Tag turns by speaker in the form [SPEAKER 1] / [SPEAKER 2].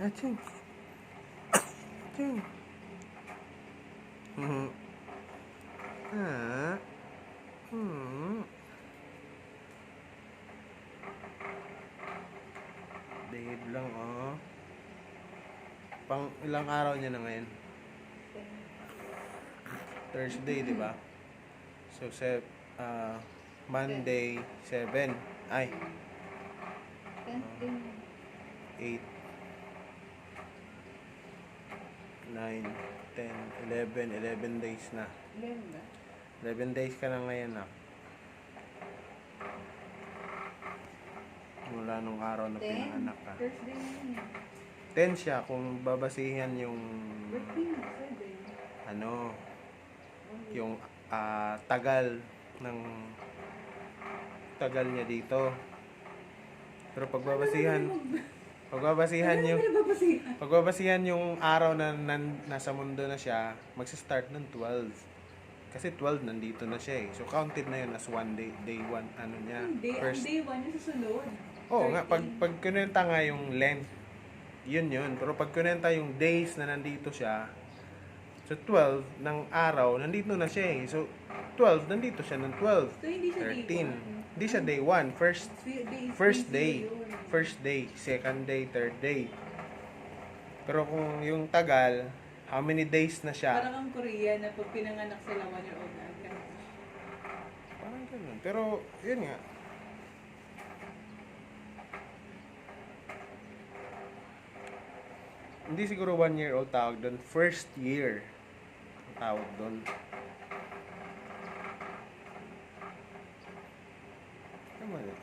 [SPEAKER 1] Aching. Aching. Ah. Babe lang, oh. Pang ilang araw niya na ngayon? Thursday, di ba? So, Monday, 7. Ay, 8, 9, 10, 11 days na. 11 days ka na ngayon, ah. Mula nung araw na pinanganak ka. 10 siya kung babasihan yung yung tagal niya dito. Pero pagbabasihan yung araw na nasa mundo na siya, magsa-start ng 12. Kasi 12 nandito na siya eh. So counted na yun as one day, day 1 niya.
[SPEAKER 2] First day 1 yung susunod.
[SPEAKER 1] Oo nga, pag kunenta nga yung length, yun. Pero pag kunenta yung days na nandito siya, so 12 ng araw, nandito na siya eh. So 12, nandito siya ng 12.
[SPEAKER 2] So hindi siya
[SPEAKER 1] 13.
[SPEAKER 2] day 1.
[SPEAKER 1] Hindi siya day 1. First day, second day, third day. Pero kung yung tagal, how many days na siya?
[SPEAKER 2] Parang ang Korea na pag pinanganak sila 1-year-old na.
[SPEAKER 1] Parang ganun. Pero, yun nga. Hindi siguro 1-year-old tawag doon. First year ang tawag doon. Tama yun.